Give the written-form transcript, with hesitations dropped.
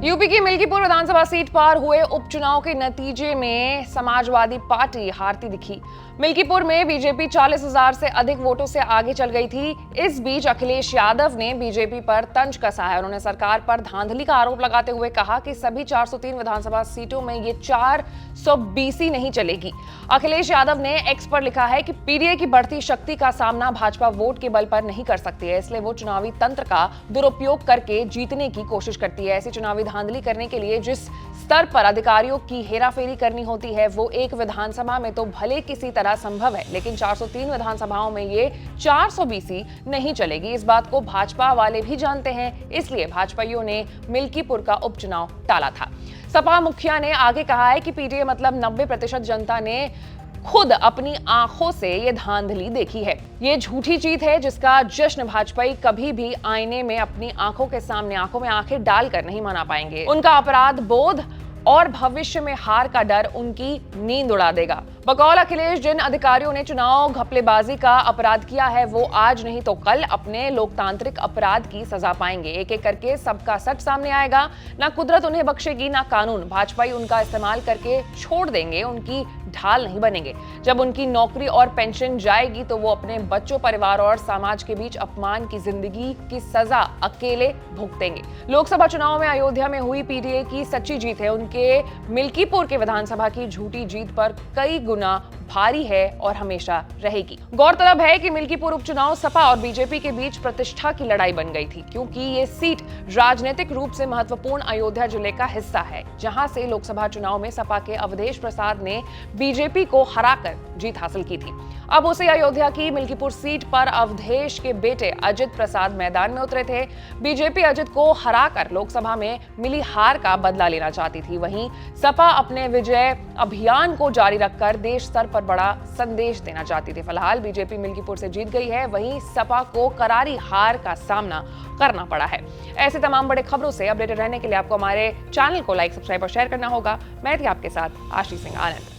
UP की मिल्कीपुर विधानसभा seat पर हुए उपचुनाव के नतीजे में समाजवादी पार्टी हारती दिखी। मिल्कीपुर में बीजेपी 40,000 से अधिक वोटों से आगे चल गई थी। इस बीच अखिलेश यादव ने बीजेपी पर तंज कसा है। उन्होंने सरकार पर धांधली का आरोप लगाते हुए कहा कि सभी 403 विधानसभा सीटों में ये 420 नहीं चलेगी। अखिलेश यादव ने एक्स पर लिखा है कि पीडीए की बढ़ती शक्ति का सामना भाजपा वोट के बल पर नहीं कर सकती है, इसलिए वो चुनावी तंत्र का दुरुपयोग करके जीतने की कोशिश करती है। ऐसी चुनावी धांधली करने के लिए जिस स्तर पर अधिकारियों की हेराफेरी करनी होती है वो एक विधानसभा में तो भले किसी तरह संभव है, लेकिन 403 विधानसभाओं में ये 420 नहीं चलेगी। इस बात को भाजपा वाले भी जानते हैं, इसलिए भाजपाइयों ने मिल्कीपुर का उपचुनाव टाला था। सपा मुखिया ने आगे कहा है कि पीडीए मतलब 90% जनता ने खुद अपनी आंखों से ये धांधली देखी है। ये झूठी जीत है जिसका जश्न भाजपाई कभी भी आईने में अपनी आंखों के सामने आंखों में आंखें डालकर नहीं मना पाएंगे। उनका अपराध बोध और भविष्य में हार का डर उनकी नींद उड़ा देगा। बकौल अखिलेश, जिन अधिकारियों ने चुनाव घपलेबाजी का अपराध किया है वो आज नहीं तो कल अपने लोकतांत्रिक अपराध की सजा पाएंगे। एक एक करके सबका सच सामने आएगा। ना कुदरत उन्हें बख्शेगी ना कानून। भाजपाई उनका इस्तेमाल करके छोड़ देंगे, उनकी ढाल नहीं बनेंगे। जब उनकी नौकरी और पेंशन जाएगी तो वो अपने बच्चों, परिवार और समाज के बीच अपमान की जिंदगी की सजा अकेले भुगतेंगे। लोकसभा चुनाव में अयोध्या में हुई पीडीए की सच्ची जीत है। उनके मिल्कीपुर के विधानसभा की झूठी जीत पर कई गुना भारी है और हमेशा रहेगी। गौरतलब है कि मिल्कीपुर उपचुनाव सपा और बीजेपी के बीच प्रतिष्ठा की लड़ाई बन गई थी, क्योंकि ये सीट राजनीतिक रूप से महत्वपूर्ण अयोध्या जिले का हिस्सा है, जहां से लोकसभा चुनाव में सपा के अवधेश प्रसाद ने बीजेपी को हराकर जीत हासिल की थी। अब उसी अयोध्या की मिल्कीपुर सीट पर अवधेश के बेटे अजित प्रसाद मैदान में उतरे थे। बीजेपी अजित को हराकर लोकसभा में मिली हार का बदला लेना चाहती थी। वहीं सपा अपने विजय अभियान को जारी रखकर देश स्तर पर बड़ा संदेश देना चाहती थी। फिलहाल बीजेपी मिल्कीपुर से जीत गई है, वहीं सपा को करारी हार का सामना करना पड़ा है। ऐसे तमाम बड़े खबरों से अपडेटेड रहने के लिए आपको हमारे चैनल को लाइक, सब्सक्राइब और शेयर करना होगा। मैं थी आपके साथ आशीष सिंह आनंद।